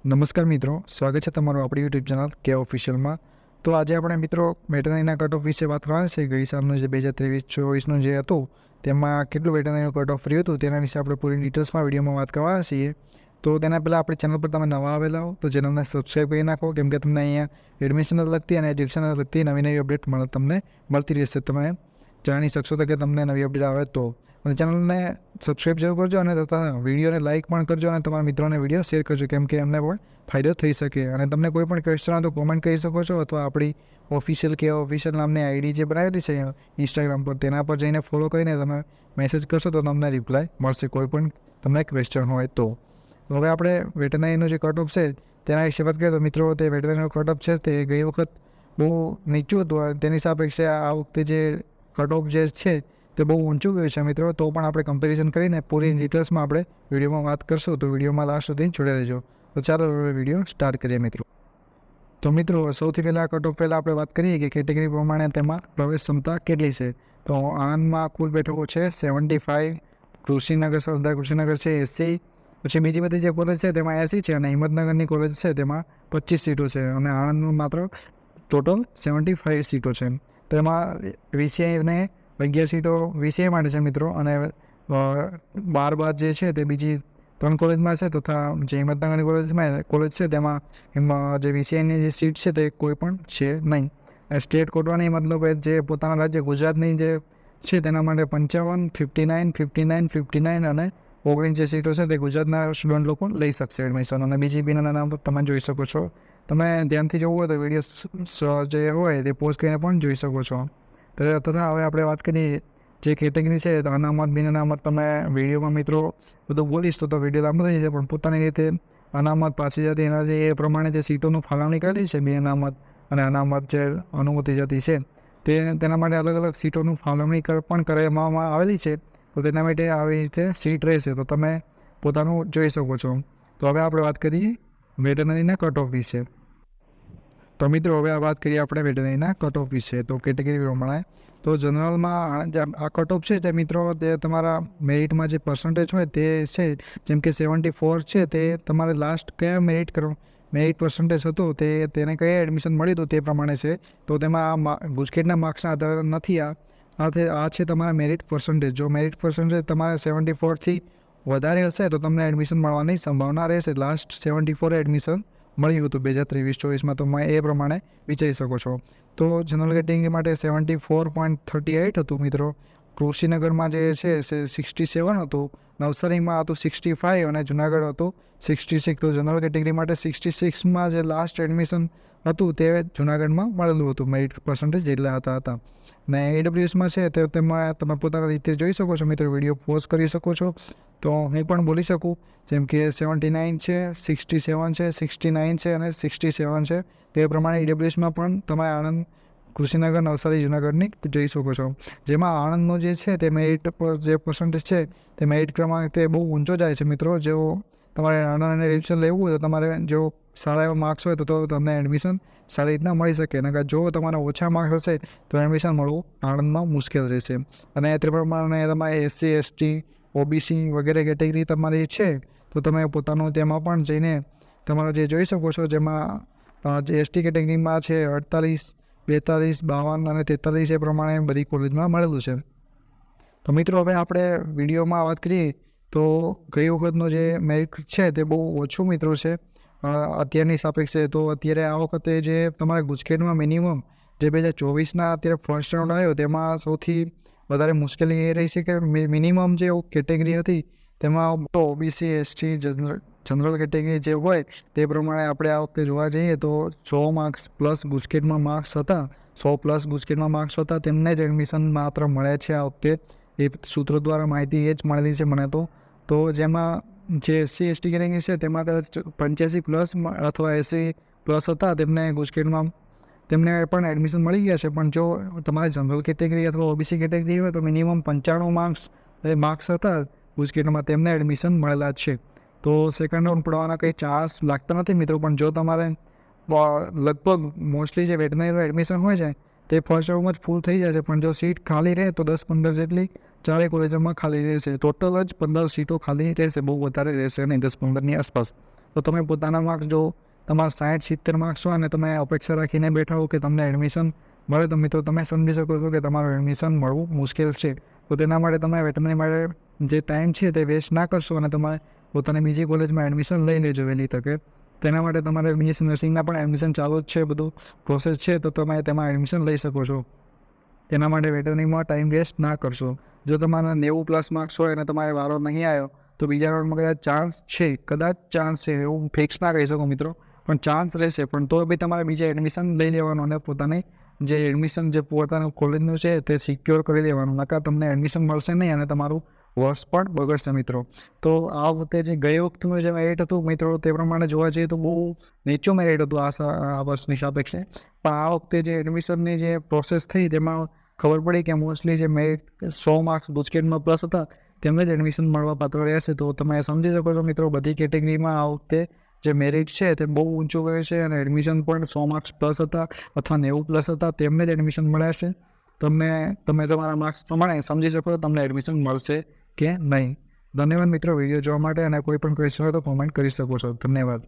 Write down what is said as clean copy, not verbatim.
નમસ્કાર મિત્રો, સ્વાગત છે તમારું આપણી યુટ્યુબ ચેનલ કે ઓફિશિયલમાં. તો આજે આપણે મિત્રો વેટરનરીના કટ ઓફ વિશે વાત કરવાની છે. ગઈ સાલનું જે 2023-24નું જે હતું તેમાં કેટલું વેટરનરીનું કટ ઓફ ફ્રી હતું તેના વિશે આપણે પૂરી ડિટેલ્સમાં વિડીયોમાં વાત કરવાના છીએ. તો તેના પહેલાં આપણી ચેનલ પર તમે નવા આવેલા હો તો ચેનલને સબસ્ક્રાઈબ કરી નાખો, કેમ કે તમને અહીંયા એડમિશનને લગતી અને એડ્યુકેશનને લગતી નવી અપડેટ તમને મળતી રહેશે. તમે જાણી શકશો તો કે તમને નવી અપડેટ આવે તો. અને ચેનલને સબસ્ક્રાઈબ જરૂર કરજો અને તથા વિડીયોને લાઇક પણ કરજો અને તમારા મિત્રોને વિડીયો શેર કરજો, કેમ કે એમને પણ ફાયદો થઈ શકે. અને તમને કોઈ પણ ક્વેશ્ચન હોય તો કોમેન્ટ કરી શકો છો, અથવા આપણી ઓફિશિયલ નામની આઈડી જે બનાવેલી છે ઇન્સ્ટાગ્રામ પર તેના પર જઈને ફોલો કરીને તમે મેસેજ કરશો તો તમને રિપ્લાય મળશે કોઈ પણ તમને ક્વેશ્ચન હોય તો. હવે આપણે વેટરનરીનું જે કટ ઓફ છે તેના વિશે વાત કરીએ તો મિત્રો, તે વેટરનરીનું કટ ઓફ છે તે ગઈ વખત બહુ નીચું હતું અને તેની સાપેક્ષે આ વખતે જે કટ ઓફ જે છે તે બહુ ઊંચું ગયું છે મિત્રો. તો પણ આપણે કમ્પેરિઝન કરીને પૂરી ડિટેલ્સમાં આપણે વિડીયોમાં વાત કરશું, તો વિડીયોમાં લાસ્ટ સુધી જોડે રહેજો. તો ચાલો હવે વિડીયો સ્ટાર્ટ કરીએ મિત્રો. તો મિત્રો, સૌથી પહેલાં કટ ઓફ પહેલાં આપણે વાત કરીએ કે કેટેગરી પ્રમાણે તેમાં પ્રવેશ ક્ષમતા કેટલી છે. તો આણંદમાં કુલ બેઠકો છે 75, કૃષિનગર સરદાર કૃષિનગર છે 80, પછી બીજી બધી જે કોલેજ છે તેમાં 80 છે, અને હિંમતનગરની કોલેજ છે તેમાં 25 સીટો છે, અને આણંદમાં માત્ર ટોટલ 75 સીટો છે. તો એમાં વીસીઆઈને 11 સીટો વીસીઆઈ માટે છે મિત્રો, અને 12 જે છે તે બીજી 3 કોલેજમાં છે, તથા જે હિંમતનગરની કોલેજ છે તેમાં જે વીસીઆઈની જે સીટ છે તે કોઈ પણ છે નહીં. સ્ટેટ કોટવાની મતલબ જે પોતાના રાજ્ય ગુજરાતની જે છે તેના માટે 55, 59, 59, 59 અને 19 જે સીટો છે તે ગુજરાતના સ્ટુડન્ટ લોકો લઈ શકશે એડમિશન. અને બીજી બીના નામ તમે જોઈ શકો છો. તમે ધ્યાનથી જોવું હોય તો વિડીયો જે હોય તે પોઝ કરીને પણ જોઈ શકો છો. તથા હવે આપણે વાત કરીએ જે કેટેગરી છે અનામત બિન અનામત. તમે વિડીયોમાં મિત્રો બધું બોલીશ તો વિડીયો લાંબો થઈ જશે, પણ પોતાની રીતે અનામત પાછી જાતિ એના જે એ પ્રમાણે જે સીટોનું ફાળવણી કરેલી છે બિન અનામત અને અનામત જે અનુમતિ જાતિ છે તેના માટે અલગ અલગ સીટોનું ફાળવણી પણ કરવામાં આવેલી છે. તો તેના માટે આવી રીતે સીટ રહેશે, તો તમે પોતાનું જોઈ શકો છો. તો હવે આપણે વાત કરીએ વેટરનરીના કટ ઓફ વિશે. તો મિત્રો, હવે વાત કરીએ આપણે વેટરનરીના કટ ઓફ વિશે. તો કેટેગરી પ્રમાણે તો જનરલમાં આ કટ ઓફ છે તે મિત્રો તે તમારા મેરિટમાં જે પર્સન્ટેજ હોય તે છે, જેમ કે 74 છે તે તમારે લાસ્ટ કયા મેરિટ પર્સન્ટેજ હતો તેને કયા એડમિશન મળ્યું હતું તે પ્રમાણે છે. તો તેમાં ગુજકેટના માર્ક્સના આધારે નથી. આ છે તમારા મેરિટ પર્સન્ટેજ. જો મેરિટ પર્સન્ટેજ તમારે 74થી વધારે હશે તો તમને એડમિશન મળવાની સંભાવના રહેશે. લાસ્ટ 74 એડમિશન મળ્યું હતું 2023-24માં, તો એ પ્રમાણે વિચારી શકો છો. તો જનરલ કેટેગરી માટે 74.38 હતું મિત્રો. કૃષિનગરમાં જે છે 67 હતું, નવસારીમાં હતું 65 અને જુનાગઢ હતું 66. તો જનરલ કેટેગરી માટે 66માં જે લાસ્ટ એડમિશન હતું તે જુનાગઢમાં મળેલું હતું. મેરિટ પર્સન્ટેજ જેટલા હતા. ને એડબ્લ્યુએસમાં છે તે તેમાં તમે પોતાના રીતે જોઈ શકો છો મિત્રો, વિડીયો પોઝ કરી શકો છો. તો હું પણ બોલી શકું, જેમ કે 79 છે, 67 છે, 69 છે અને 67 છે. તે પ્રમાણે ઈડબ્લ્યુએસમાં પણ તમે આણંદ, કૃષિનગર, નવસારી, જુનાગઢની જોઈ શકો છો. જેમાં આણંદનો જે છે તે મેરિટ પર જે પર્સન્ટેજ છે તે મેરિટ ક્રમાંક તે બહુ ઊંચો જાય છે મિત્રો. જો તમારે આણંદ એડમિશન લેવું હોય તો તમારે જો સારા એવા માર્ક્સ હોય તો તમને એડમિશન સારી રીતના મળી શકે. અને જો તમારા ઓછા માર્ક્સ હશે તો એડમિશન મળવું આણંદમાં મુશ્કેલ રહેશે. અને તે પ્રમાણે તમારે SC, ST, OBC વગેરે કેટેગરી તમારી છે તો તમે પોતાનું તેમાં પણ જઈને તમારે જે જોઈ શકો છો. જેમાં જે ST કેટેગરીમાં છે 48, 42, 52 અને 43 એ પ્રમાણે બધી કોલેજમાં મળેલું છે. તો મિત્રો, હવે આપણે વિડીયોમાં વાત કરીએ તો ગઈ વખતનો જે મેરિટ છે તે બહુ ઓછું મિત્રો છે અત્યારની સાપેક્ષે. તો અત્યારે આ વખતે જે તમારે ગુજકેટમાં મિનિમમ જે 2024ના અત્યારે ફર્સ્ટ રાઉન્ડ આવ્યો તેમાં સૌથી વધારે મુશ્કેલી એ રહી છે કે મિનિમમ જે કેટેગરી હતી તેમાં તો OBC, ST, જનરલ કેટેગરી જે હોય તે પ્રમાણે આપણે આ વખતે જોવા જઈએ તો 100 માર્ક્સ પ્લસ ગુજકેટમાં માર્ક્સ હતા, 100 પ્લસ ગુજકેટમાં માર્ક્સ હતા, તેમને જ એડમિશન માત્ર મળે છે આ વખતે. એ સૂત્રો દ્વારા માહિતી એ જ મળેલી છે મને તો જેમાં જે SC, ST કેટેગરી છે તેમાં કદાચ 85 પ્લસ અથવા 80 પ્લસ હતા તેમને ગુજકેટમાં તેમને પણ એડમિશન મળી ગયા છે. પણ જો તમારે જનરલ કેટેગરી અથવા OBC કેટેગરી હોય તો મિનિમમ 95 માર્ક્સ હતા ગુજકેટમાં, તેમને એડમિશન મળેલા છે. તો સેકન્ડ રાઉન્ડ પડવાના કંઈ ચાન્સ લાગતા નથી મિત્રો. પણ જો તમારે લગભગ મોસ્ટલી જે વેટરનરીનું એડમિશન હોય છે તે ફર્સ્ટ રાઉન્ડમાં જ ફૂલ થઈ જશે, પણ જો સીટ ખાલી રહે તો 10-15 જેટલી ચારે કોલેજોમાં ખાલી રહેશે. ટોટલ જ 15 સીટો ખાલી રહેશે, બહુ વધારે રહેશે નહીં, 10-15ની આસપાસ. તો તમે પોતાના માર્ક્સ જો તમારા 60-70 માર્ક્સ હોય અને તમે અપેક્ષા રાખીને બેઠા હો કે તમને એડમિશન મળે, તો મિત્રો તમે સમજી શકો છો કે તમારું એડમિશન મળવું મુશ્કેલ છે. તો તેના માટે તમે વેટરનરી માટે જે ટાઈમ છે તે વેસ્ટ ના કરશો અને તમારે પોતાની બીજી કોલેજમાં એડમિશન લઈ લેજો વહેલી તકે. તેના માટે તમારે BSc નર્સિંગના પણ એડમિશન ચાલુ જ છે, બધું પ્રોસેસ છે, તો તમે તેમાં એડમિશન લઈ શકો છો. તેના માટે વેટરનરીમાં ટાઈમ વેસ્ટ ના કરશો. જો તમારા 90+ માર્ક્સ હોય અને તમારે વારો નહીં આવ્યો તો બીજા રાઉન્ડમાં કદાચ ચાન્સ છે, એવું ફિક્સ ના કહી શકો મિત્રો, પણ ચાન્સ રહેશે. પણ તો બી તમારે બીજા એડમિશન લઈ લેવાનું અને પોતાની જે એડમિશન જે પોતાનું કોલેજનું છે તે સિક્યોર કરી લેવાનું, નકર તમને એડમિશન મળશે નહીં અને તમારું વર્ષ પણ બગડશે મિત્રો. તો આ વખતે જે ગઈ વખતનું જે મેરિટ હતું મિત્રો, તે પ્રમાણે જોવા જઈએ તો બહુ નીચું મેરિટ હતું આ વર્ષની સાપેક્ષે. પણ આ વખતે જે એડમિશનની જે પ્રોસેસ થઈ તેમાં ખબર પડી કે મોસ્ટલી જે મેરિટ 100 માર્ક્સ ગુજકેટમાં પ્લસ હતા તેમને જ એડમિશન મળવા પાત્ર રહેશે. તો તમે સમજી શકો છો મિત્રો, બધી કેટેગરીમાં આ વખતે જે મેરિટ છે તે બહુ ઊંચું ગયું છે અને એડમિશન પણ 100 માર્ક્સ પ્લસ હતા અથવા 90+ હતા તેમને જ એડમિશન મળ્યા છે. તમે તમારા માર્ક્સ પ્રમાણે સમજી શકો છો તમને એડમિશન મળશે કે નહીં. ધન્યવાદ મિત્રો વિડીયો જોવા માટે, અને કોઈ પણ ક્વેશ્ચન હોય તો કોમેન્ટ કરી શકો છો. ધન્યવાદ.